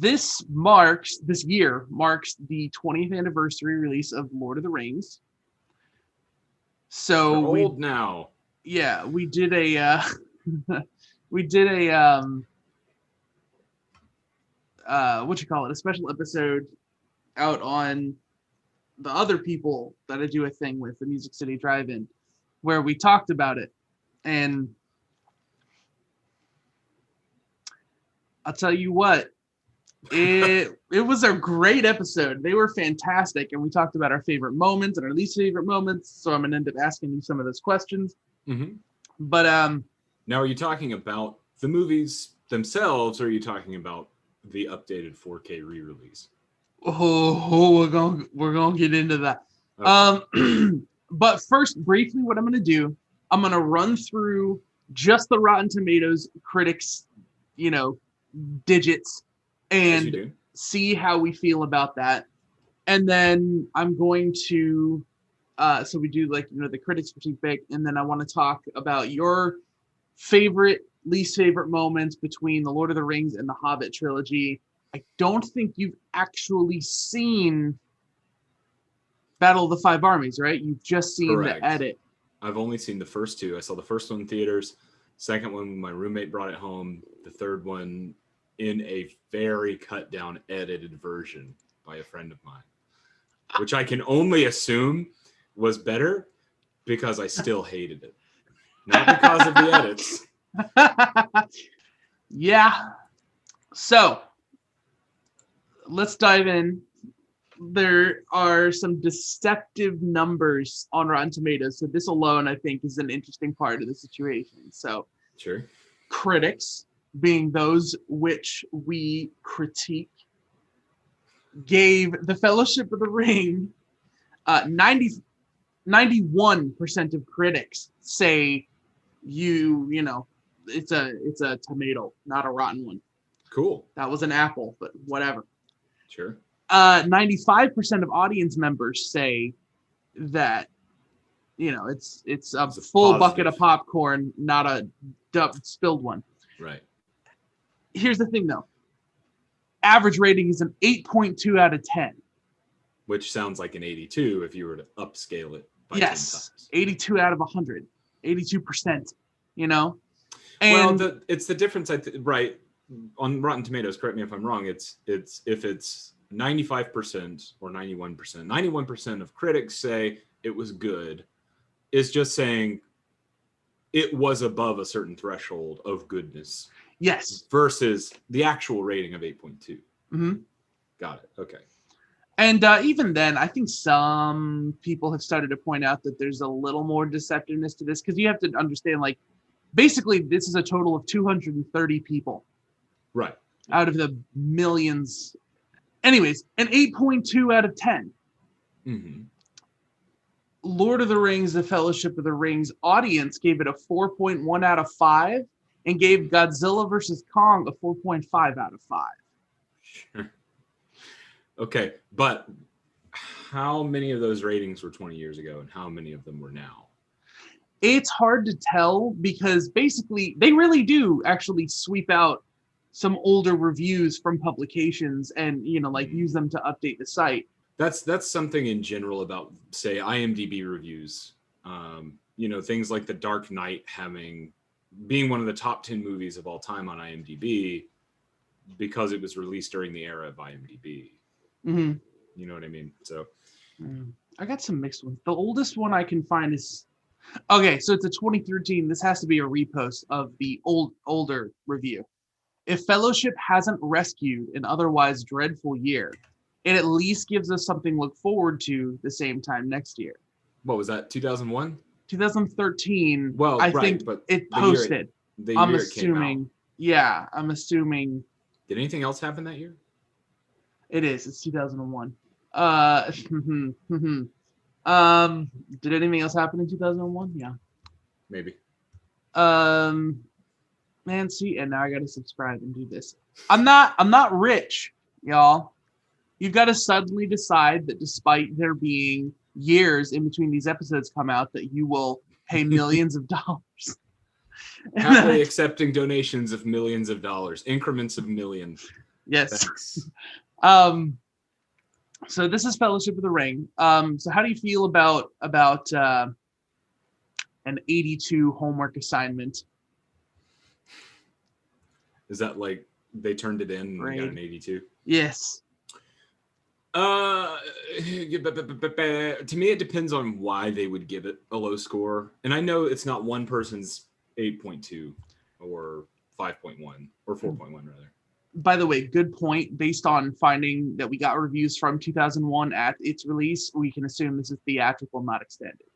this year marks the 20th anniversary release of Lord of the Rings. So we're old now. Yeah, we did a a special episode out on the other people that I do a thing with, the Music City Drive-In, where we talked about it. And I'll tell you what, it was a great episode. They were fantastic, and we talked about our favorite moments and our least favorite moments. So I'm gonna end up asking you some of those questions. Mm-hmm. But now, are you talking about the movies themselves, or are you talking about the updated 4K re-release? We're gonna get into that. Okay. But first, briefly, what I'm gonna do, I'm gonna run through just the Rotten Tomatoes critics, digits, and see how we feel about that. And then I'm going to, so we do the critics feedback, and then I want to talk about your favorite, least favorite moments between the Lord of the Rings and the Hobbit trilogy. I don't think you've actually seen Battle of the Five Armies, right? You've just seen Correct. The edit. I've only seen the first two. I saw the first one in theaters. Second one, my roommate brought it home. The third one in a very cut down, edited version by a friend of mine, which I can only assume was better because I still hated it. Not because of the edits. Yeah. So let's dive in. There are some deceptive numbers on Rotten Tomatoes. So this alone, I think, is an interesting part of the situation. So sure. Critics, being those which we critique, gave The Fellowship of the Ring 91% of critics say it's a tomato, not a rotten one. Cool. That was an apple, but whatever. Sure. 95% of audience members say that it's a full positive bucket of popcorn, not a spilled one. Right. Here's the thing, though. Average rating is an 8.2 out of 10. Which sounds like an 82 if you were to upscale it by 10 times. 82 out of 100. 82%, And well, it's the difference, right? On Rotten Tomatoes, correct me if I'm wrong, it's if it's 95% or 91%. 91% of critics say it was good. It's just saying it was above a certain threshold of goodness. Yes. Versus the actual rating of 8.2. Mm-hmm. Got it. Okay. And even then, I think some people have started to point out that there's a little more deceptiveness to this, because you have to understand, basically, this is a total of 230 people. Right. Out of the millions. Anyways, an 8.2 out of 10. Mm-hmm. Lord of the Rings, The Fellowship of the Rings audience gave it a 4.1 out of 5 and gave Godzilla vs. Kong a 4.5 out of 5. Sure. Okay, but how many of those ratings were 20 years ago and how many of them were now? It's hard to tell, because basically they really do actually sweep out some older reviews from publications and use them to update the site. That's something in general about, say, IMDb reviews. Things like The Dark Knight being one of the top 10 movies of all time on IMDb because it was released during the era of IMDb. Mm-hmm. You know what I mean? So I got some mixed ones. The oldest one I can find is okay. So it's a 2013. This has to be a repost of the older review. If Fellowship hasn't rescued an otherwise dreadful year, it at least gives us something to look forward to the same time next year. What was that? 2001? 2013. Well, I think but it posted. I'm assuming. Yeah, I'm assuming. Did anything else happen that year? It is. It's 2001. Did anything else happen in 2001? Yeah. Maybe. Man, see, and now I gotta subscribe and do this. I'm not rich, y'all. You've got to suddenly decide that despite there being years in between these episodes come out, that you will pay millions of dollars. Happily accepting donations of millions of dollars, increments of millions. Yes. Thanks. So this is Fellowship of the Ring. So how do you feel about an 82 homework assignment? Is that like they turned it in and we got an 82? Yes. To me, it depends on why they would give it a low score. And I know it's not one person's 8.2 or 5.1 or 4.1 rather. By the way, good point. Based on finding that we got reviews from 2001 at its release, we can assume this is theatrical, not extended.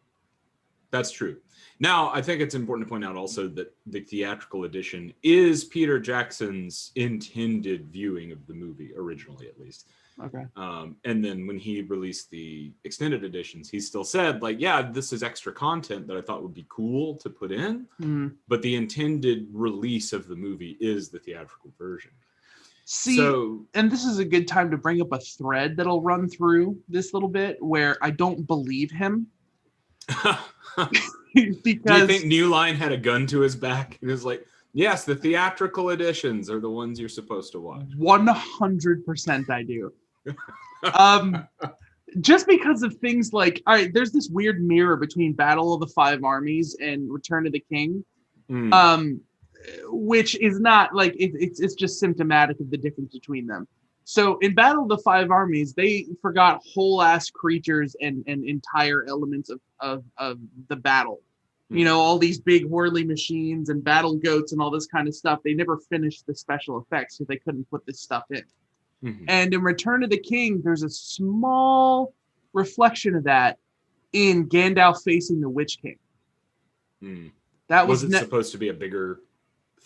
That's true. Now, I think it's important to point out also that the theatrical edition is Peter Jackson's intended viewing of the movie, originally at least. Okay. And then when he released the extended editions, he still said, like, yeah, this is extra content that I thought would be cool to put in. Mm-hmm. But the intended release of the movie is the theatrical version. See, and this is a good time to bring up a thread that'll run through this little bit where I don't believe him. Because, do you think New Line had a gun to his back? He was like, yes, the theatrical editions are the ones you're supposed to watch. 100% I do. Just because of things like, all right, there's this weird mirror between Battle of the Five Armies and Return of the King. Which is not like it's just symptomatic of the difference between them. So in Battle of the Five Armies, they forgot whole ass creatures and entire elements of the battle. You know, all these big whirly machines and battle goats and all this kind of stuff. They never finished the special effects, so they couldn't put this stuff in. And in Return of the King, there's a small reflection of that in Gandalf facing the Witch King. That was it supposed to be a bigger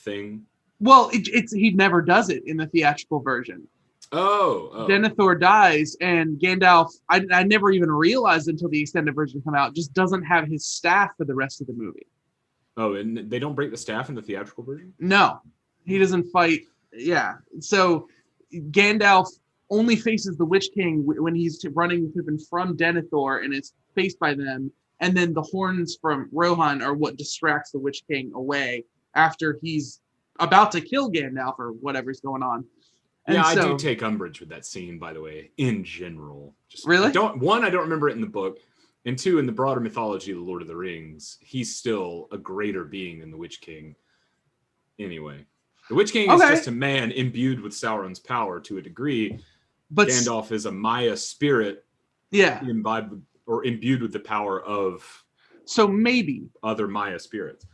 thing? Well, he never does it in the theatrical version. Oh. Denethor dies, and Gandalf, I never even realized until the extended version come out, just doesn't have his staff for the rest of the movie. Oh, and they don't break the staff in the theatrical version? No, he doesn't fight. Yeah, so Gandalf only faces the Witch King when he's running from Denethor and is faced by them, and then the horns from Rohan are what distracts the Witch King away after he's about to kill Gandalf or whatever's going on. And I do take umbrage with that scene, by the way, in general. Really? I don't remember it in the book. And two, in the broader mythology of the Lord of the Rings, he's still a greater being than the Witch King. Anyway, the Witch King is just a man imbued with Sauron's power to a degree. But Gandalf is a Maya spirit imbibed or imbued with the power of other Maya spirits.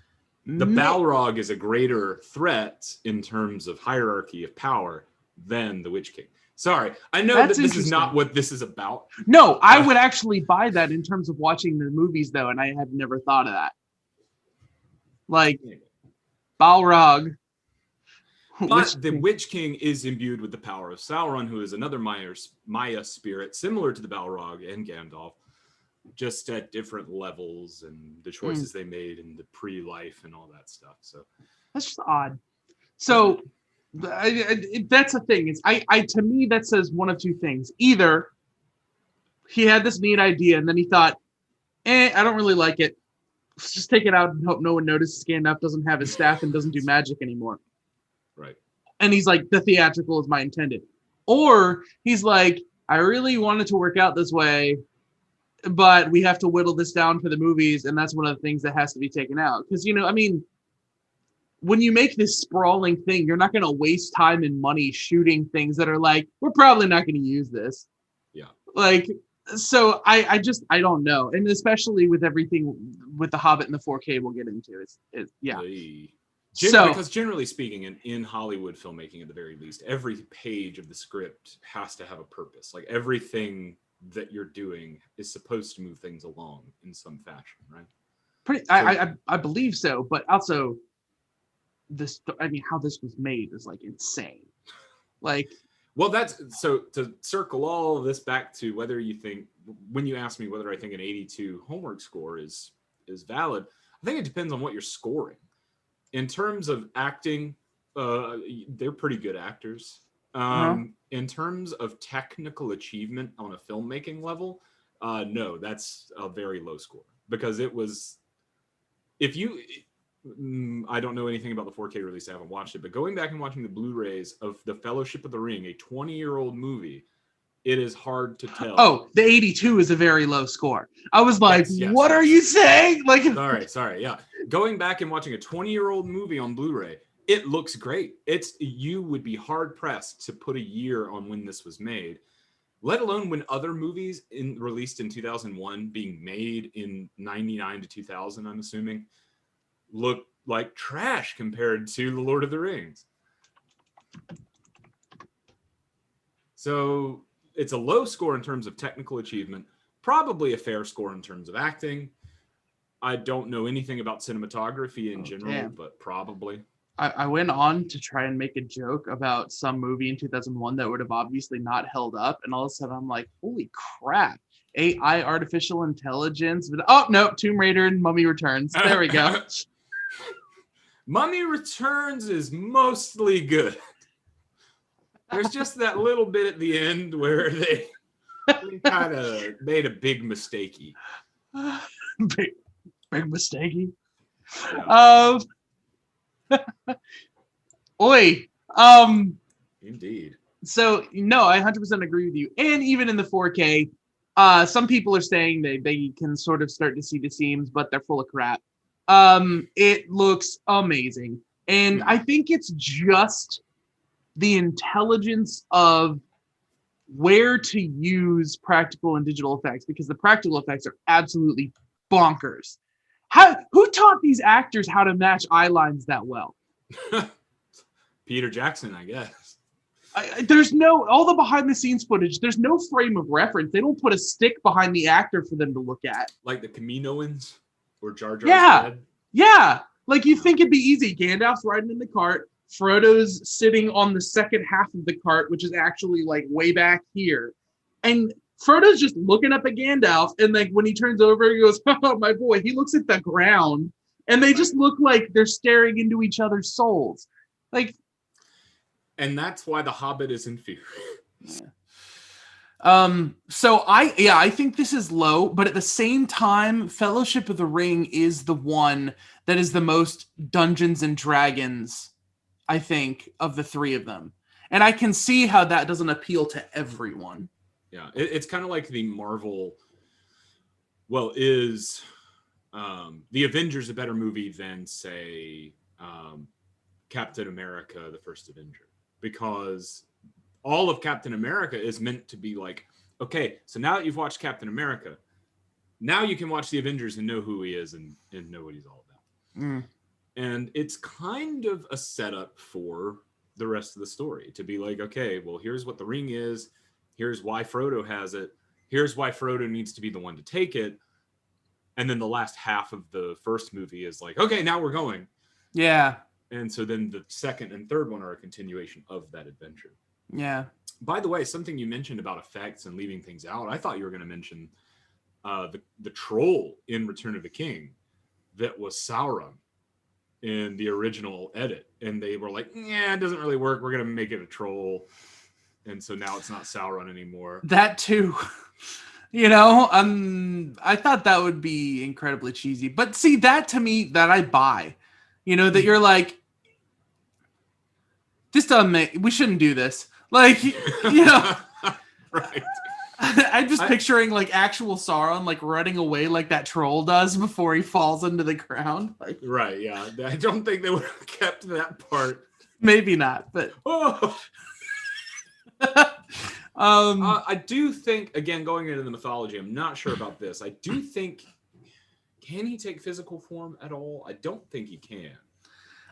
The Balrog is a greater threat in terms of hierarchy of power than the Witch King. Sorry, I know that this is not what this is about. No, I would actually buy that in terms of watching the movies, though, and I had never thought of that. Like, Balrog. But the Witch King is imbued with the power of Sauron, who is another Maya spirit, similar to the Balrog and Gandalf, just at different levels and the choices they made in the pre-life and all that stuff. So that's just odd. So that's the thing. Is to me that says one of two things. Either he had this neat idea and then he thought, I don't really like it. Let's just take it out and hope no one notices Gandalf doesn't have his staff and doesn't do magic anymore. Right. And he's like, the theatrical is my intended. Or he's like, I really wanted to work out this way, but we have to whittle this down for the movies, and that's one of the things that has to be taken out. Because, when you make this sprawling thing, you're not going to waste time and money shooting things that are like, we're probably not going to use this. Yeah. Like, so I don't know. And especially with everything with the Hobbit and the 4K we'll get into. Because generally speaking, in Hollywood filmmaking, at the very least, every page of the script has to have a purpose. Like, everything that you're doing is supposed to move things along in some fashion, right? I believe so, but also how this was made is like insane. Like, well, that's so to circle all of this back to whether you think, when you ask me whether I think an 82 homework score is valid, I think it depends on what you're scoring. In terms of acting, they're pretty good actors. In terms of technical achievement on a filmmaking level, no, that's a very low score, because it was, I don't know anything about the 4K release. I haven't watched it, but going back and watching the Blu-rays of the Fellowship of the Ring, a 20-year-old movie, it is hard to tell. Oh, the 82 is a very low score. I was like, Yes, what are you saying? Like, sorry, yeah. Going back and watching a 20-year-old movie on Blu-ray, it looks great. You would be hard pressed to put a year on when this was made, let alone when other movies released in 2001 being made in 99 to 2000, I'm assuming, look like trash compared to The Lord of the Rings. So it's a low score in terms of technical achievement, probably a fair score in terms of acting. I don't know anything about cinematography in general, but probably. I went on to try and make a joke about some movie in 2001 that would have obviously not held up. And all of a sudden I'm like, holy crap. AI, artificial intelligence. But, oh, no, Tomb Raider and Mummy Returns. There we go. Mummy Returns is mostly good. There's just that little bit at the end where they kind of made a big mistakey. big mistakey. Yeah. Oi. Indeed. So, no, I 100% agree with you. And even in the 4K, some people are saying they can sort of start to see the seams, but they're full of crap. It looks amazing. And I think it's just the intelligence of where to use practical and digital effects, because the practical effects are absolutely bonkers. Who taught these actors how to match eye lines that well? Peter Jackson, I guess. There's all the behind the scenes footage, there's no frame of reference. They don't put a stick behind the actor for them to look at. Like the Kaminoans or Jar Jar's head? Yeah. Like you think it'd be easy. Gandalf's riding in the cart. Frodo's sitting on the second half of the cart, which is actually like way back here. And Frodo's just looking up at Gandalf. And like when he turns over, he goes, oh, my boy, he looks at the ground. And they just look like they're staring into each other's souls. Like, and that's why The Hobbit is inferior. So I think this is low, but at the same time, Fellowship of the Ring is the one that is the most Dungeons and Dragons, I think, of the three of them. And I can see how that doesn't appeal to everyone. Yeah, it's kind of like the Marvel. Well, is the Avengers a better movie than, say, Captain America: The First Avenger? Because all of Captain America is meant to be like, okay, so now that you've watched Captain America, now you can watch the Avengers and know who he is and know what he's all about. And it's kind of a setup for the rest of the story to be like, okay, well, here's what the ring is. Here's why Frodo has it. Here's why Frodo needs to be the one to take it. And then the last half of the first movie is like, okay, now we're going. Yeah. And so then the second and third one are a continuation of that adventure. Yeah. By the way, something you mentioned about effects and leaving things out, I thought you were going to mention the troll in Return of the King that was Sauron in the original edit. And they were like, yeah, it doesn't really work. We're going to make it a troll. And so now it's not Sauron anymore. That too. You know, I thought that would be incredibly cheesy. But see, that to me, that I buy. You know, that you're like, this doesn't make, we shouldn't do this. Like, you know. Right. I'm just picturing like actual Sauron like running away like that troll does before he falls into the ground. Like, right, yeah. I don't think they would have kept that part. Maybe not, but I do think, again, going into the mythology, I'm not sure about this. I do think, can he take physical form at all? I don't think he can.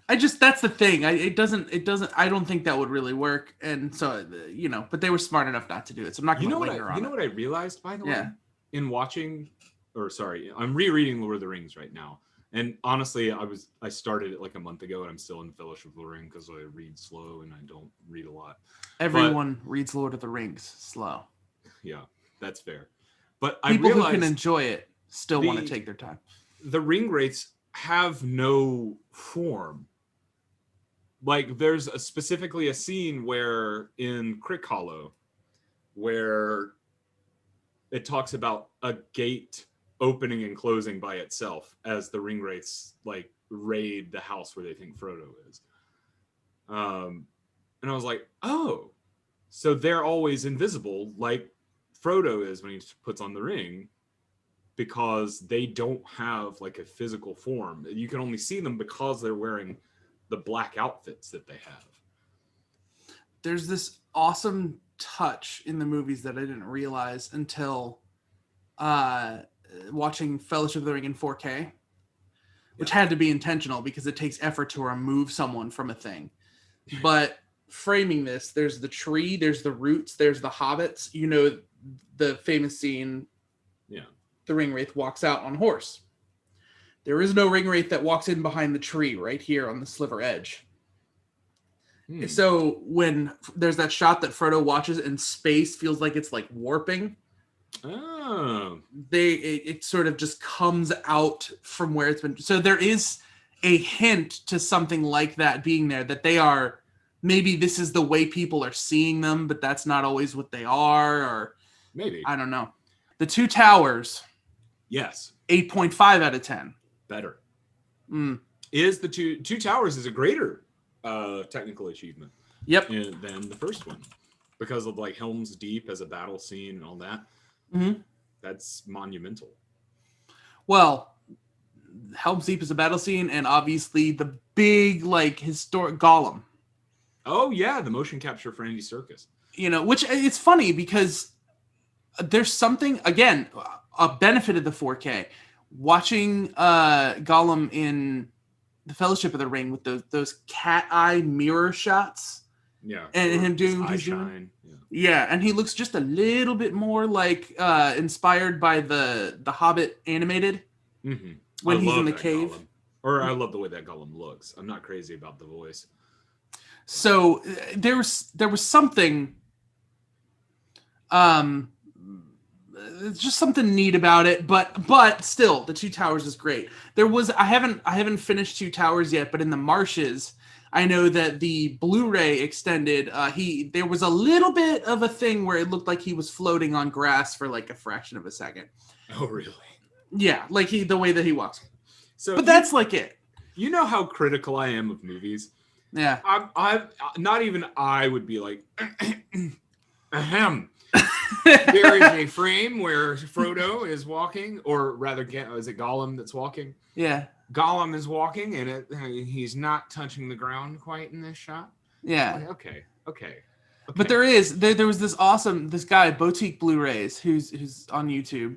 That's the thing. It doesn't, I don't think that would really work. And so, you know, but they were smart enough not to do it. So I'm not going to linger on it. You know what I realized, by the way? In watching, I'm rereading Lord of the Rings right now. And honestly, I started it like a month ago and I'm still in Fellowship of the Ring because I read slow and I don't read a lot. Everyone reads Lord of the Rings slow. Yeah, that's fair. But people who can enjoy it still want to take their time. The ring wraiths have no form. Like there's specifically a scene where in Crick Hollow where it talks about a gate opening and closing by itself as the ring wraiths like raid the house where they think Frodo is. And I was like, oh, so they're always invisible like Frodo is when he puts on the ring, because they don't have like a physical form. You can only see them because they're wearing the black outfits that they have. There's this awesome touch in the movies that I didn't realize until watching Fellowship of the Ring in 4K, which had to be intentional because it takes effort to remove someone from a thing. But framing this, there's the tree, there's the roots, there's the hobbits. You know, the famous scene, the ring wraith walks out on horse. There is no ring wraith that walks in behind the tree right here on the sliver edge. So when there's that shot that Frodo watches and space feels like it's like warping, it sort of just comes out from where it's been. So there is a hint to something like that being there, that they are, maybe this is the way people are seeing them, but that's not always what they are, or maybe, I don't know. The Two Towers. Yes. 8.5 out of 10. Better. Is the Two Towers is a greater technical achievement. Yep. Than the first one, because of like Helms Deep as a battle scene and all that. That's monumental. Well, Helms Deep is a battle scene, and obviously the big like historic Gollum. Oh yeah, the motion capture for Andy Serkis. You know, which it's funny because there's something, again, a benefit of the 4K. Watching Gollum in the Fellowship of the Ring with those cat eye mirror shots. Yeah. And him doing his shine. Yeah, and he looks just a little bit more like inspired by the Hobbit animated when he's in the cave. Or I love the way that Gollum looks. I'm not crazy about the voice. So there was something just something neat about it, but still the Two Towers is great. I haven't finished Two Towers yet, but in the marshes, I know that the Blu-ray extended, there was a little bit of a thing where it looked like he was floating on grass for like a fraction of a second. Oh, really? Yeah, like the way that he walks. So, but that's like it. You know how critical I am of movies. Yeah, I've not even I would be like, ahem. There is a frame where Frodo is walking, or rather, is it Gollum that's walking? Yeah. Gollum is walking, and he's not touching the ground quite in this shot. Yeah. Like, okay. But there was this guy, Boutique Blu-rays, who's on YouTube,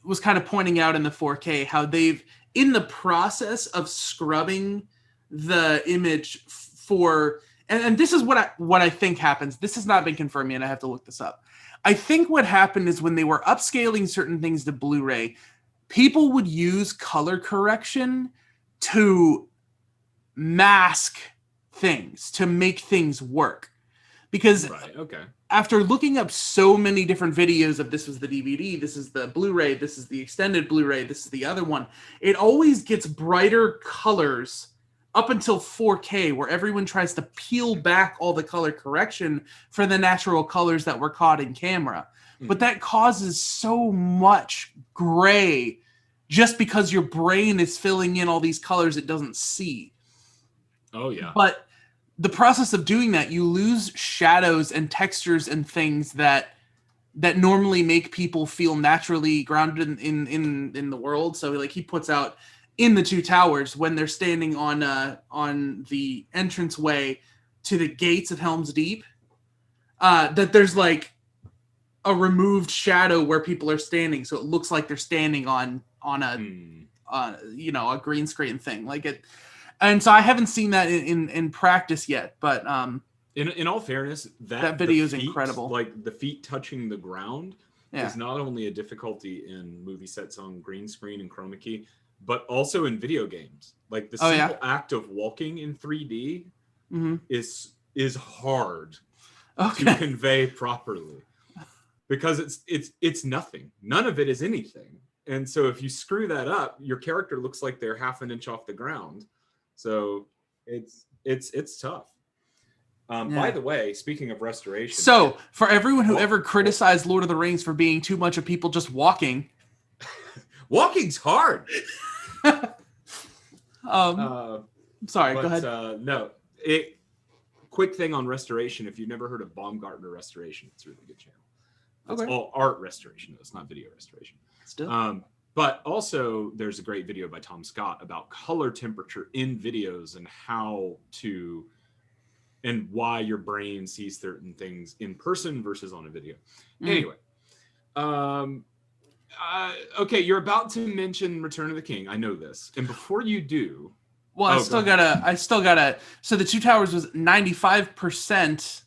was kind of pointing out in the 4K how they've, in the process of scrubbing the image for, and this is what I think happens. This has not been confirmed yet. I have to look this up. I think what happened is when they were upscaling certain things to Blu-ray, people would use color correction to mask things, to make things work. Because after looking up so many different videos of this was the DVD, this is the Blu-ray, this is the extended Blu-ray, this is the other one, it always gets brighter colors up until 4K, where everyone tries to peel back all the color correction for the natural colors that were caught in camera. But that causes so much gray just because your brain is filling in all these colors it doesn't see. Oh, yeah. But the process of doing that, you lose shadows and textures and things that normally make people feel naturally grounded in the world. So like he puts out in the Two Towers when they're standing on the entranceway to the gates of Helm's Deep, that there's like a removed shadow where people are standing, so it looks like they're standing on a green screen thing like it. And so I haven't seen that in practice yet, but in all fairness, that video is incredible. Like the feet touching the ground is not only a difficulty in movie sets on green screen and chroma key, but also in video games. Like the simple act of walking in 3D is hard to convey properly, because it's nothing. None of it is anything. And so if you screw that up, your character looks like they're half an inch off the ground. So it's tough. By the way, speaking of restoration. So, for everyone who ever criticized Lord of the Rings for being too much of people just walking. Walking's hard. Sorry, go ahead. Quick thing on restoration. If you've never heard of Baumgartner Restoration, it's a really good channel. It's all art restoration, though. It's not video restoration. Still. But also, there's a great video by Tom Scott about color temperature in videos and how to... and why your brain sees certain things in person versus on a video. Anyway, okay, you're about to mention Return of the King. I know this. And before you do... Well, I still gotta... So the Two Towers was 95%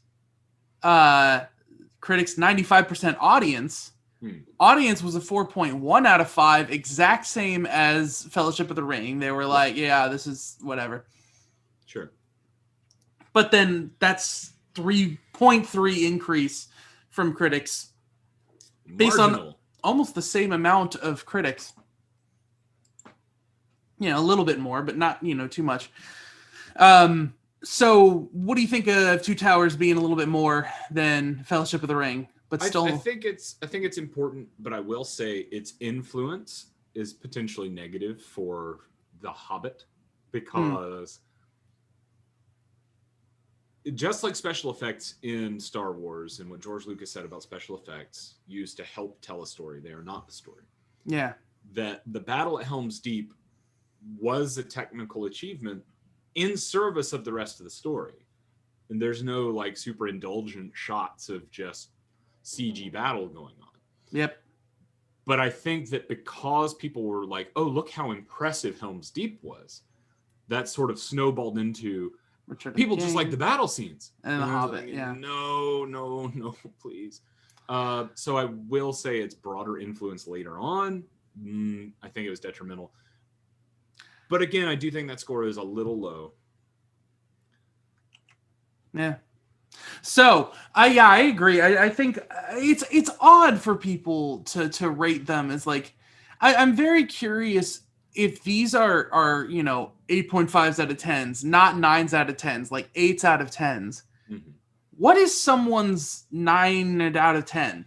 critics, 95% audience. Audience was a 4.1 out of 5, exact same as Fellowship of the Ring. They were like, yeah, this is whatever. Sure. But then that's 3.3 increase from critics based on almost the same amount of critics. You know, a little bit more, but not, too much. So what do you think of Two Towers being a little bit more than Fellowship of the Ring? But still, I think it's important, but I will say its influence is potentially negative for The Hobbit because just like special effects in Star Wars and what George Lucas said about special effects used to help tell a story, they are not the story. Yeah. That the battle at Helm's Deep was a technical achievement in service of the rest of the story. And there's no like super indulgent shots of just CG battle going on. Yep. But I think that because people were like, oh, look how impressive Helm's Deep was, that sort of snowballed into people just like the battle scenes. And The Hobbit, like, No, please. So I will say it's broader influence later on. I think it was detrimental. But again, I do think that score is a little low. Yeah. So I agree. I think it's odd for people to rate them as like. I'm very curious if these are 8.5s out of 10s, not 9s out of 10s, like 8s out of 10s. Mm-hmm. What is someone's 9 out of 10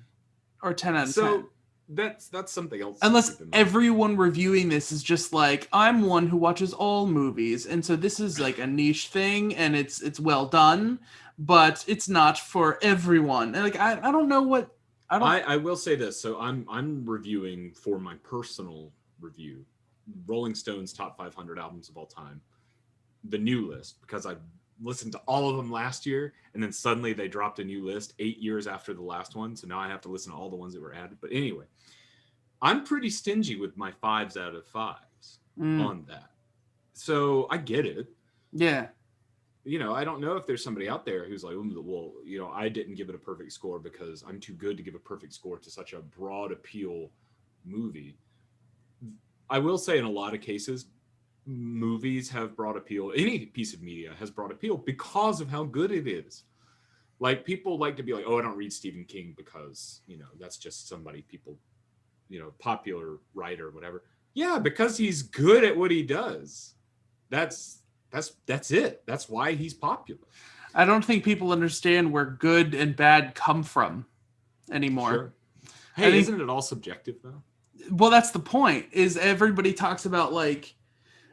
or 10 out of 10? So that's something else. Unless everyone reviewing this is just like, I'm one who watches all movies, and so this is like a niche thing, and it's well done, but it's not for everyone. And like I don't know what I will say this. So I'm reviewing for my personal review Rolling Stone's top 500 albums of all time, the new list, because I listened to all of them last year, and then suddenly they dropped a new list 8 years after the last one, so now I have to listen to all the ones that were added. But anyway, I'm pretty stingy with my 5s out of 5s on that, so I get it. Yeah. I don't know if there's somebody out there who's like, well, I didn't give it a perfect score because I'm too good to give a perfect score to such a broad appeal movie. I will say in a lot of cases, movies have brought appeal. Any piece of media has brought appeal because of how good it is. Like, people like to be like, oh, I don't read Stephen King because, that's just somebody people, popular writer or whatever. Yeah, because he's good at what he does. That's it. That's why he's popular. I don't think people understand where good and bad come from anymore. Sure. Hey, isn't it all subjective though? Well, that's the point. Is everybody talks about like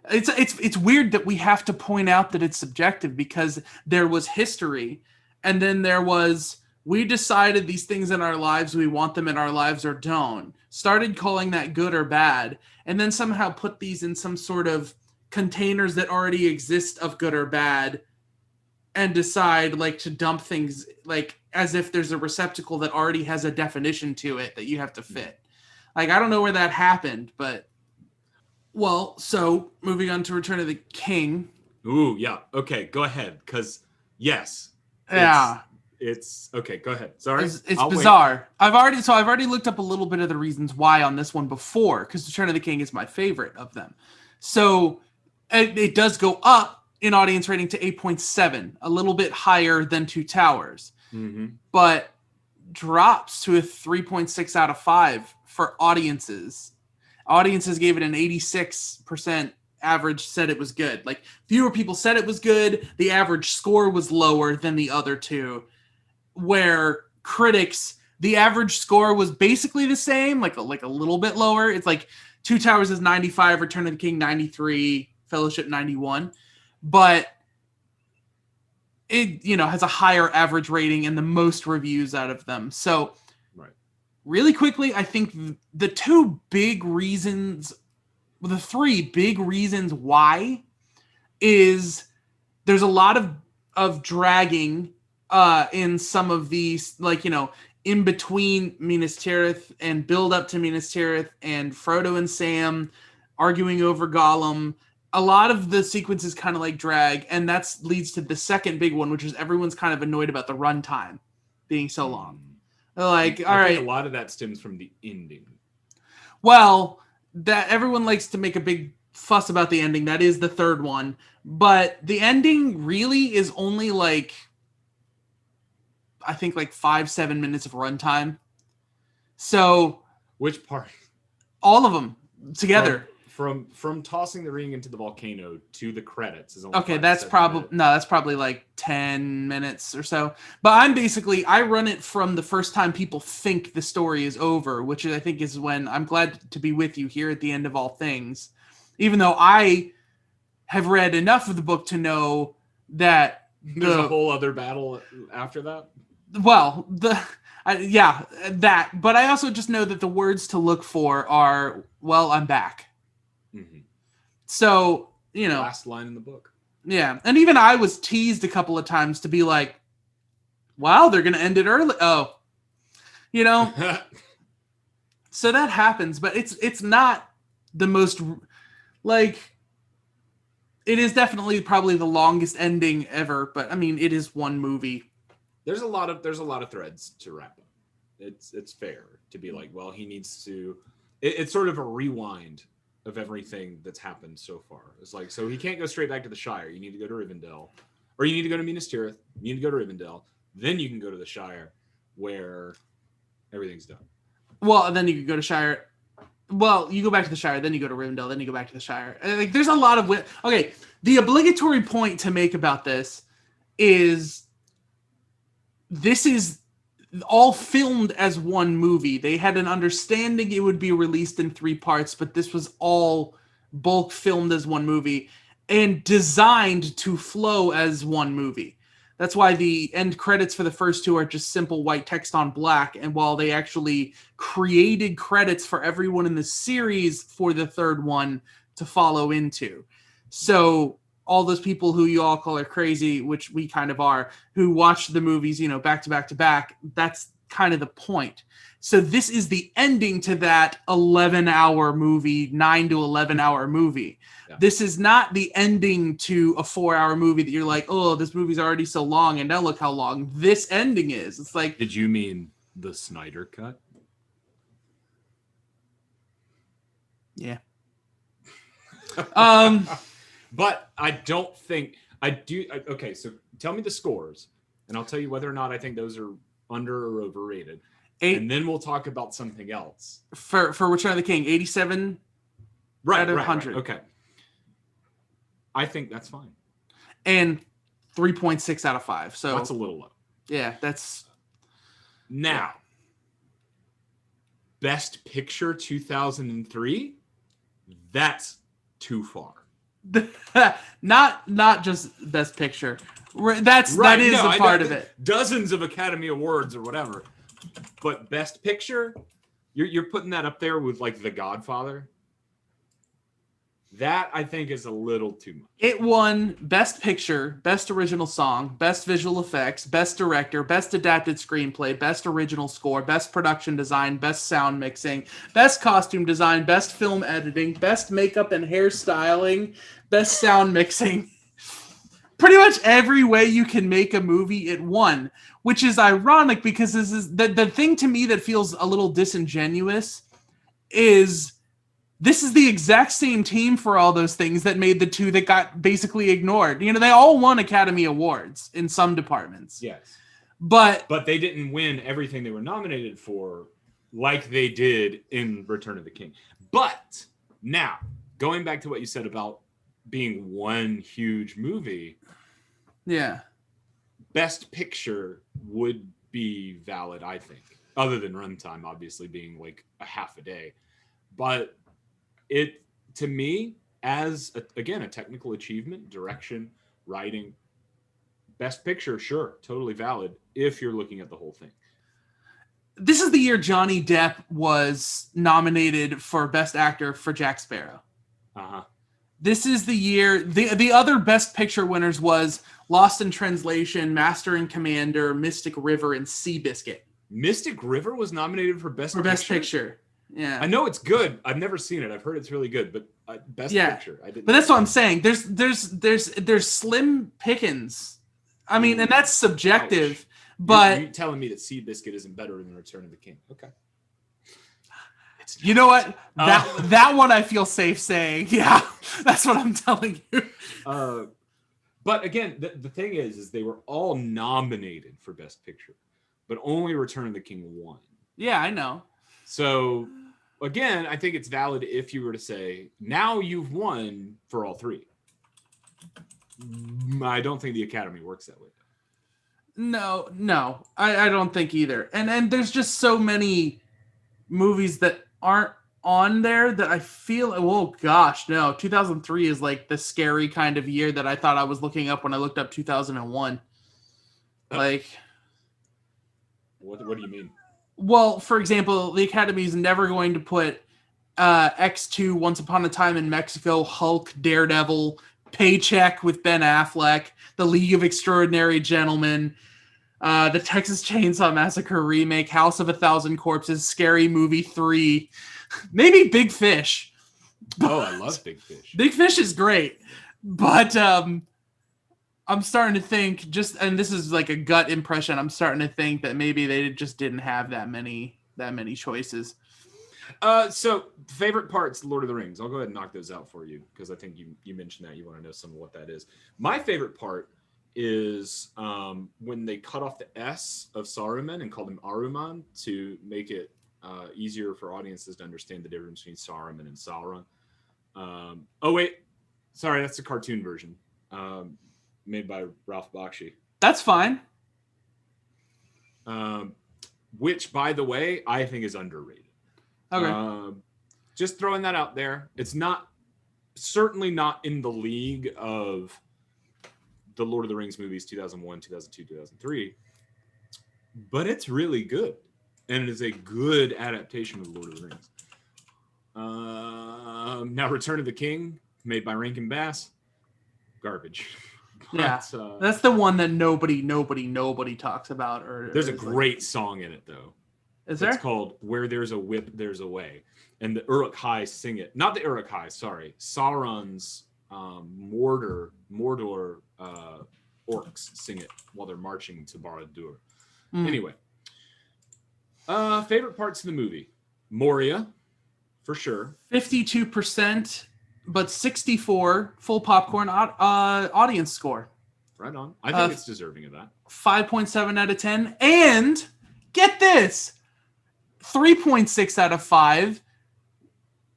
it's weird that we have to point out that it's subjective because there was history, and then there was we decided these things in our lives, we want them in our lives or don't. Started calling that good or bad, and then somehow put these in some sort of containers that already exist of good or bad, and decide like to dump things like as if there's a receptacle that already has a definition to it that you have to fit. Like, I don't know where that happened, but well, so moving on to Return of the King. Ooh, yeah. Okay, go ahead. Because yes. Yeah. It's okay. Go ahead. Sorry. It's bizarre. Wait. I've already looked up a little bit of the reasons why on this one before, because Return of the King is my favorite of them. So it does go up in audience rating to 8.7, a little bit higher than Two Towers, but drops to a 3.6 out of 5 for audiences. Audiences gave it an 86% average said it was good. Like, fewer people said it was good. The average score was lower than the other two, where critics, the average score was basically the same, like a little bit lower. It's like Two Towers is 95, Return of the King 93, Fellowship 91. But it, has a higher average rating and the most reviews out of them. So really quickly, I think the three big reasons why is there's a lot of dragging in some of these, in between Minas Tirith and build up to Minas Tirith and Frodo and Sam arguing over Gollum. A lot of the sequences kind of drag, and that leads to the second big one, which is everyone's kind of annoyed about the runtime being so long. I think a lot of that stems from the ending. Well, that everyone likes to make a big fuss about the ending. That is the third one, but the ending really is only I think 5-7 minutes of runtime. So which part? All of them together. From tossing the ring into the volcano to the credits is only okay. That's probably 10 minutes or so. But I run it from the first time people think the story is over, which I think is when I'm glad to be with you here at the end of all things. Even though I have read enough of the book to know that there's a whole other battle after that. Well, that. But I also just know that the words to look for are, well, I'm back. Mm-hmm. So, last line in the book. Yeah. And even I was teased a couple of times to be like, wow, they're going to end it early. Oh, so that happens, but it's not the most it is definitely probably the longest ending ever, but I mean, it is one movie. There's a lot of threads to wrap up. It's fair to be like, well, he needs to, it's sort of a rewind of everything that's happened so far. It's so he can't go straight back to the Shire. You need to go to Rivendell, or you need to go to Minas Tirith. You need to go to Rivendell. Then you can go to the Shire, where everything's done. Well, and then you can go to Shire. Well, you go back to the Shire, then you go to Rivendell, then you go back to the Shire. There's a lot of okay. The obligatory point to make about this is all filmed as one movie. They had an understanding it would be released in 3 parts, but this was all bulk filmed as one movie and designed to flow as one movie. That's why the end credits for the first 2 are just simple white text on black. And while they actually created credits for everyone in the series for the third one to follow into. So all those people who you all call are crazy, which we kind of are, who watch the movies, back to back to back, that's kind of the point. So this is the ending to that 11-hour movie, 9 to 11-hour movie. Yeah. This is not the ending to a 4-hour movie that you're like, oh, this movie's already so long, and now look how long this ending is. It's like... Did you mean the Snyder Cut? Yeah. But I don't think I do. Okay, so tell me the scores, and I'll tell you whether or not I think those are under or overrated. And then we'll talk about something else. For Return of the King, 87 out of 100. Right, okay. I think that's fine. And 3.6 out of 5. So that's a little low. Yeah, that's... Now, Best Picture 2003, that's too far. not just Best Picture. That is a part of it. Dozens of Academy Awards or whatever. But Best Picture, you're putting that up there with The Godfather. That I think is a little too much. It won Best Picture, Best Original Song, Best Visual Effects, Best Director, Best Adapted Screenplay, Best Original Score, Best Production Design, Best Sound Mixing, Best Costume Design, Best Film Editing, Best Makeup and Hairstyling, Best Sound Mixing. Pretty much every way you can make a movie, it won. Which is ironic because this is the thing to me that feels a little disingenuous is... This is the exact same team for all those things that made the 2 that got basically ignored. They all won Academy Awards in some departments. Yes. But they didn't win everything they were nominated for like they did in Return of the King. But now, going back to what you said about being one huge movie, Yeah. Best Picture would be valid, I think, other than runtime obviously being like a half a day. But it, to me, as again a technical achievement, direction, writing, Best Picture, sure, totally valid if you're looking at the whole thing. This is the year Johnny Depp was nominated for Best Actor for Jack Sparrow. Uh-huh. This is the year. The other Best Picture winners was Lost in Translation, Master and Commander, Mystic River, and Seabiscuit. Mystic River was nominated for Best Picture. Yeah, I know it's good. I've never seen it. I've heard it's really good, but Best Picture, I didn't. But that's what I'm saying. There's slim pickings. I mean, and that's subjective. Ouch. But you're telling me that Seabiscuit isn't better than Return of the King? Okay. You know what? That one I feel safe saying. Yeah, that's what I'm telling you. But again, the thing is they were all nominated for Best Picture, but only Return of the King won. Yeah, I know. So again, I think it's valid if you were to say, now you've won for all three. I don't think the Academy works that way. No, I don't think either. And there's just so many movies that aren't on there that I feel, oh gosh, no. 2003 is like the scary kind of year that I thought I was looking up when I looked up 2001. Like, what do you mean? Well, for example, the Academy is never going to put X2, Once Upon a Time in Mexico, Hulk, Daredevil, Paycheck with Ben Affleck, The League of Extraordinary Gentlemen, the Texas Chainsaw Massacre remake, House of a Thousand Corpses, Scary Movie 3, maybe Big Fish. Oh, I love Big Fish. Big Fish is great, but I'm starting to think and this is like a gut impression, I'm starting to think that maybe they just didn't have that many choices. So favorite parts, Lord of the Rings. I'll go ahead and knock those out for you because I think you mentioned that you want to know some of what that is. My favorite part is when they cut off the S of Saruman and called him Aruman to make it easier for audiences to understand the difference between Saruman and Sauron. Oh wait, sorry, that's the cartoon version made by Ralph Bakshi. That's fine. Which, by the way, I think is underrated. Okay. Just throwing that out there. It's certainly not in the league of the Lord of the Rings movies 2001, 2002, 2003, but it's really good. And it is a good adaptation of Lord of the Rings. Now, Return of the King, made by Rankin Bass, garbage. Yeah, that's the one that nobody talks about. There's a great song in it, though. Is there? It's called "Where There's a Whip, There's a Way," and the Uruk-hai sing it. Not the Uruk-hai, sorry. Sauron's Mordor orcs sing it while they're marching to Barad-dûr. Anyway, favorite parts of the movie: Moria, for sure. 52%, but 64 full popcorn audience score. Right on. I think it's deserving of that. 5.7 out of 10, and get this. 3.6 out of 5,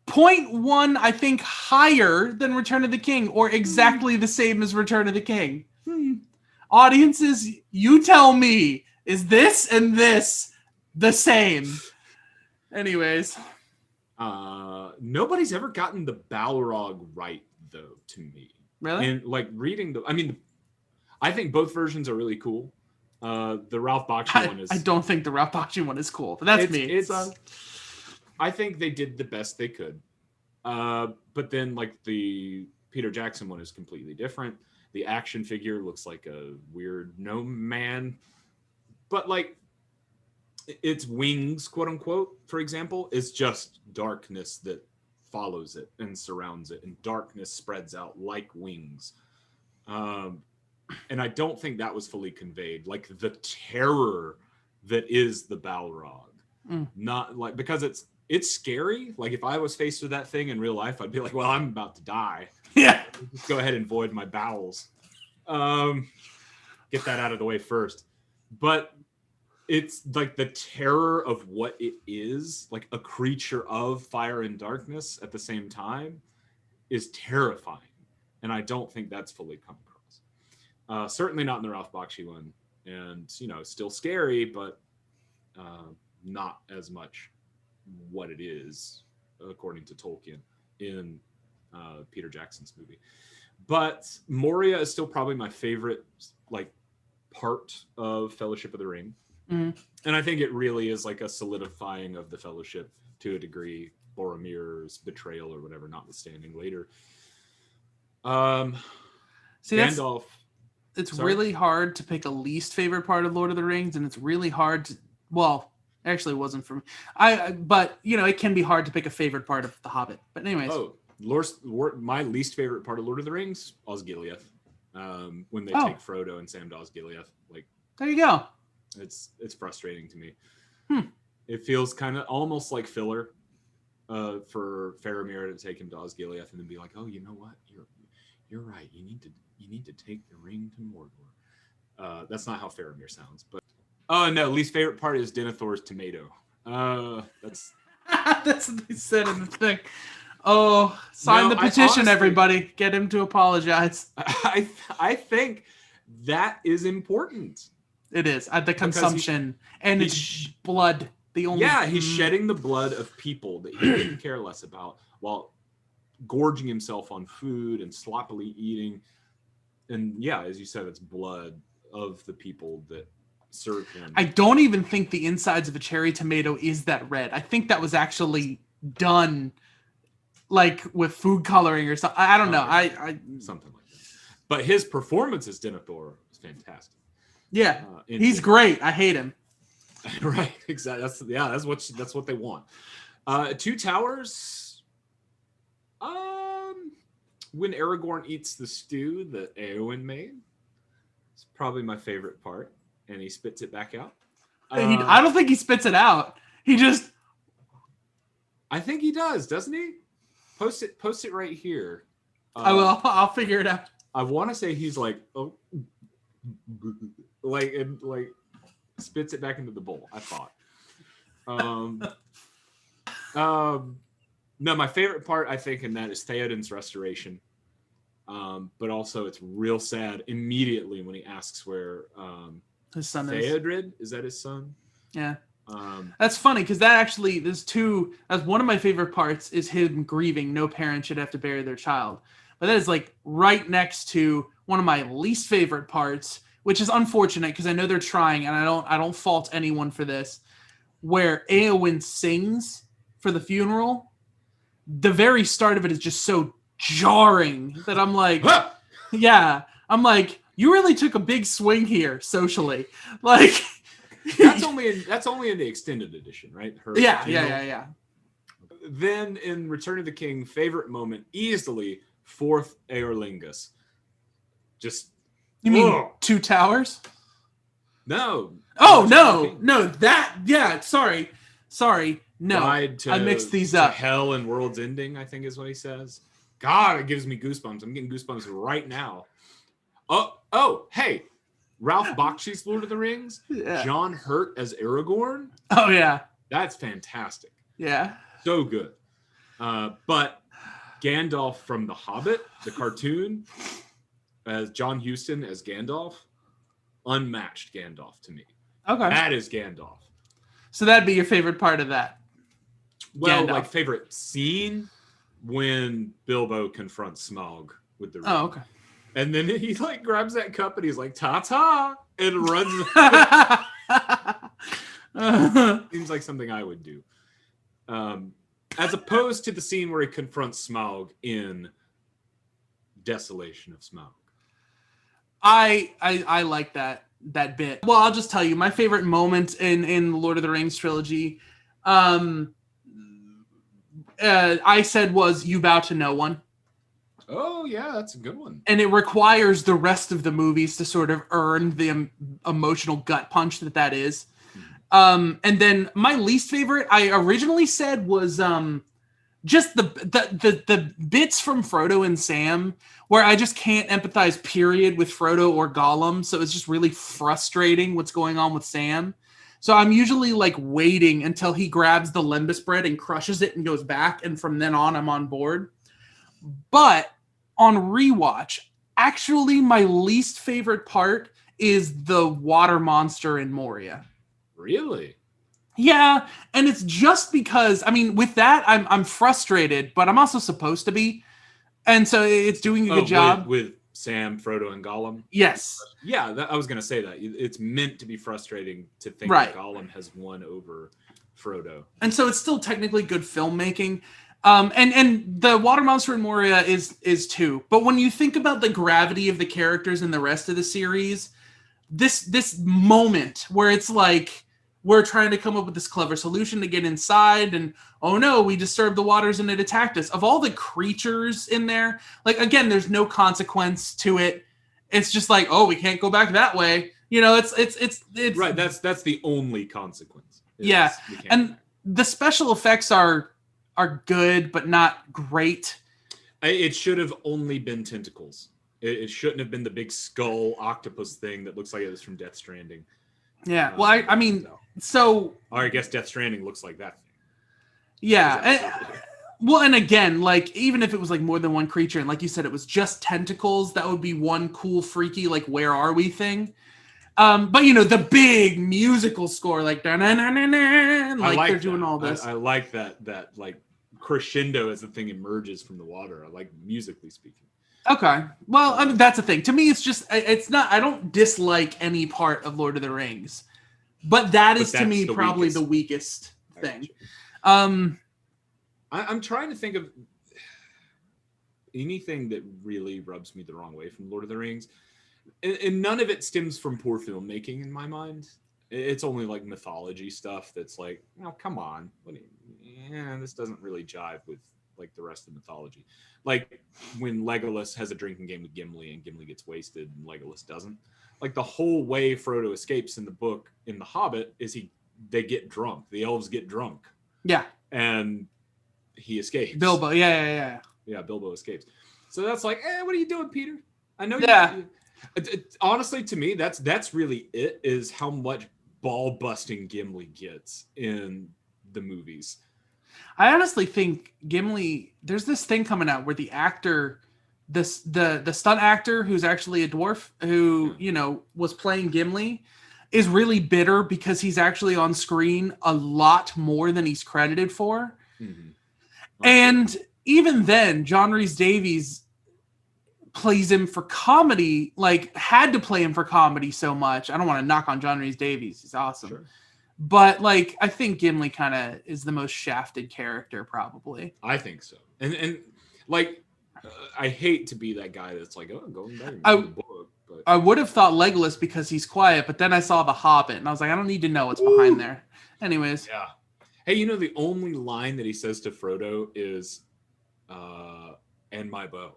0.1, I think, higher than Return of the King, or exactly the same as Return of the King. Audiences, you tell me, is this and this the same? Anyways. Nobody's ever gotten the Balrog right, though, to me. Really? And, like, reading I think both versions are really cool. The Ralph Bakshi one is... I don't think the Ralph Bakshi one is cool, but that's me. I think they did the best they could. But then, like, the Peter Jackson one is completely different. The action figure looks like a weird gnome man. But, like, its wings, quote unquote, for example, is just darkness that follows it and surrounds it. And darkness spreads out like wings. And I don't think that was fully conveyed. Like the terror that is the Balrog. Not like, because it's scary. Like if I was faced with that thing in real life, I'd be like, well, I'm about to die. Yeah. Just go ahead and void my bowels. Get that out of the way first. But it's like the terror of what it is, like a creature of fire and darkness at the same time, is terrifying. and I don't think that's fully come across. Certainly not in the Ralph Bakshi one, and still scary, but not as much what it is according to Tolkien in Peter Jackson's movie. But Moria is still probably my favorite part of Fellowship of the Ring. And I think it really is like a solidifying of the Fellowship to a degree, Boromir's betrayal or whatever notwithstanding later. Gandalf. It's really hard to pick a least favorite part of Lord of the Rings, and it's really hard to, well, actually it wasn't for me. But it can be hard to pick a favorite part of The Hobbit. But anyways. My least favorite part of Lord of the Rings, Osgiliath. When they take Frodo and Sam to Osgiliath. There you go. It's frustrating to me. It feels kind of almost like filler for Faramir to take him to Osgiliath and then be like, oh, you know what? You're right. You need to take the ring to Mordor. That's not how Faramir sounds, but least favorite part is Denethor's tomato. That's that's what they said in the thing. Oh, sign the petition, honestly, everybody. Get him to apologize. I think that is important. It is the consumption and it's blood. He's shedding the blood of people that he didn't care less about while gorging himself on food and sloppily eating. And as you said, it's blood of the people that serve him. I don't even think the insides of a cherry tomato is that red. I think that was actually done with food coloring or something. I don't know. I something like that. But his performance as Denethor is fantastic. Yeah, he's great. I hate him. Right, exactly. That's what they want. Two Towers. When Aragorn eats the stew that Eowyn made, it's probably my favorite part, and he spits it back out. I don't think he spits it out. He just. I think he does, doesn't he? Post it right here. I will. I'll figure it out. I want to say he's like, oh, spits it back into the bowl. I thought. No, my favorite part I think in that is Theoden's restoration. But also it's real sad immediately when he asks where his son Theodred is that his son? Yeah. That's funny because that's one of my favorite parts is him grieving. No parent should have to bury their child. But that is right next to one of my least favorite parts, which is unfortunate because I know they're trying and I don't fault anyone for this, where Eowyn sings for the funeral. The very start of it is just so jarring that I'm like, I'm like, you really took a big swing here socially. That's only in the extended edition, right? Yeah. Then in Return of the King, favorite moment easily fourth Aerlingus. Just you mean Two Towers? No. Oh no. Sorry. No, I mixed these up. Hell and World's Ending, I think is what he says. God, it gives me goosebumps. I'm getting goosebumps right now. Oh, hey. Ralph Bakshi's Lord of the Rings. Yeah. John Hurt as Aragorn. Oh, yeah. That's fantastic. Yeah. So good. But Gandalf from The Hobbit, the cartoon, as John Huston as Gandalf, unmatched Gandalf to me. Okay. That is Gandalf. So that'd be your favorite part of that? Well, Gandalf. Favorite scene when Bilbo confronts Smaug with the ring. Oh, okay. And then he grabs that cup and he's like, ta-ta, and runs. Seems like something I would do. As opposed to the scene where he confronts Smaug in Desolation of Smaug. I like that bit. Well, I'll just tell you, my favorite moment in the Lord of the Rings trilogy, I said was You Bow to No One. Oh, yeah, that's a good one. And it requires the rest of the movies to sort of earn the emotional gut punch that is. And then my least favorite, I originally said was just the bits from Frodo and Sam where I just can't empathize, period, with Frodo or Gollum. So it's just really frustrating what's going on with Sam. So I'm usually waiting until he grabs the lembas bread and crushes it and goes back. And from then on, I'm on board. But on rewatch, actually my least favorite part is the water monster in Moria. Really? Yeah, and it's just because, I mean, with that, I'm frustrated, but I'm also supposed to be. And so it's doing a good job. With Sam, Frodo, and Gollum? Yes. Yeah, I was going to say that. It's meant to be frustrating to think that Gollum has won over Frodo. And so it's still technically good filmmaking. And the water monster in Moria is too. But when you think about the gravity of the characters in the rest of the series, this moment where it's like we're trying to come up with this clever solution to get inside, and oh no, we disturbed the waters and it attacked us. Of all the creatures in there, like again, there's no consequence to it. It's just like, oh, we can't go back that way. You know, it's right. That's the only consequence. Yeah, and the special effects are good, but not great. It should have only been tentacles. It shouldn't have been the big skull octopus thing that looks like it was from Death Stranding. Yeah, well, I mean, so... Or I guess Death Stranding looks like that thing. Yeah, well, and again, like, even if it was, like, more than one creature, and like you said, it was just tentacles, that would be one cool, freaky, like, where are we thing. But, you know, the big musical score, like, like they're doing all this. I like that, like, crescendo as the thing emerges from the water. I like musically speaking. Okay. Well, I mean, that's the thing. To me, it's not, I don't dislike any part of Lord of the Rings, but that is to me probably the weakest thing. I'm trying to think of anything that really rubs me the wrong way from Lord of the Rings. And none of it stems from poor filmmaking in my mind. It's only like mythology stuff that's like, oh, come on. This doesn't really jive with like the rest of the mythology. Like when Legolas has a drinking game with Gimli and Gimli gets wasted and Legolas doesn't. Like the whole way Frodo escapes in the book in The Hobbit is they get drunk. The elves get drunk. Yeah. And he escapes. Bilbo, yeah. Yeah, Bilbo escapes. So that's like, what are you doing, Peter? I know honestly, to me, that's really it, is how much ball-busting Gimli gets in the movies. I honestly think Gimli, there's this thing coming out where the actor, the stunt actor who's actually a dwarf, who, you know, was playing Gimli, is really bitter because he's actually on screen a lot more than he's credited for. Mm-hmm. And even then, John Rhys-Davies plays him for comedy, like had to play him for comedy so much. I don't want to knock on John Rhys-Davies. He's awesome. Sure. But like, I think Gimli kind of is the most shafted character, probably. I think so. And like, I hate to be that guy that's like, oh, going back in the book. But I would have thought Legolas because he's quiet, but then I saw The Hobbit and I was like, I don't need to know what's behind there. Anyways. Yeah. Hey, you know, the only line that he says to Frodo is, and my bow.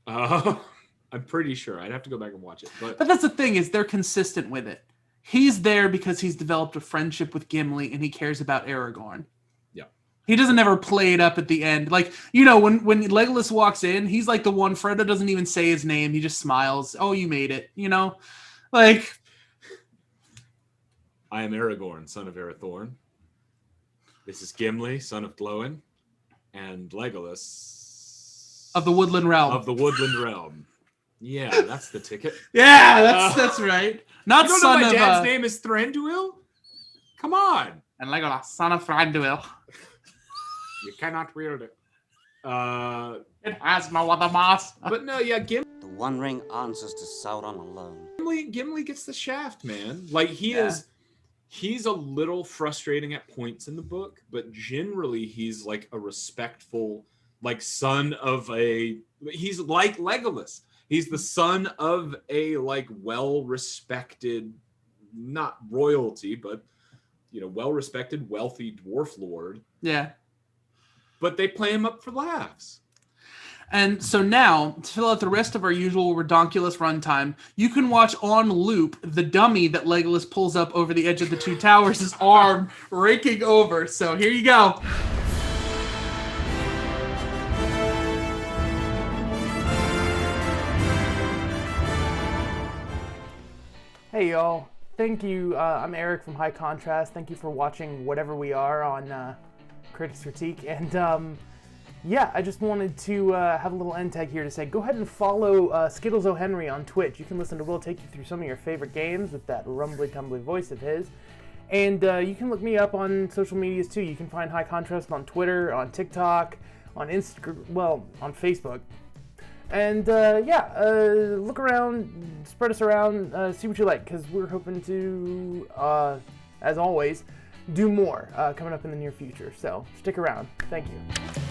I'm pretty sure. I'd have to go back and watch it. But that's the thing, is they're consistent with it. He's there because he's developed a friendship with Gimli and he cares about Aragorn. Yeah. He doesn't ever play it up at the end. Like, you know, when Legolas walks in, he's like the one, Frodo doesn't even say his name. He just smiles. Oh, you made it. You know? Like, I am Aragorn, son of Arathorn. This is Gimli, son of Glóin, and Legolas of the Woodland Realm. Yeah, that's the ticket. Yeah, that's right. Not you don't son know my of dad's name is Thranduil? Come on. And Legolas, son of Thranduil. You cannot wield it. It has no other master. But no, yeah, Gimli. The One Ring answers to Sauron alone. Gimli gets the shaft, man. Like he's a little frustrating at points in the book, but generally he's like a respectful, like son of he's like Legolas. He's the son of a like well-respected, not royalty, but you know, well-respected, wealthy dwarf lord. Yeah. But they play him up for laughs. And so now, to fill out the rest of our usual redonkulous runtime, you can watch on loop the dummy that Legolas pulls up over the edge of the two towers, his arm raking over. So here you go. Hey, y'all. Thank you. I'm Eric from High Contrast. Thank you for watching whatever we are on Critics Critique. And yeah, I just wanted to have a little end tag here to say, go ahead and follow Skittles O'Henry on Twitch. You can listen to Will take you through some of your favorite games with that rumbly-tumbly voice of his. And you can look me up on social medias too. You can find High Contrast on Twitter, on TikTok, on Instagram, well, on Facebook. And look around, spread us around, see what you like, because we're hoping to, as always, do more coming up in the near future. So stick around. Thank you.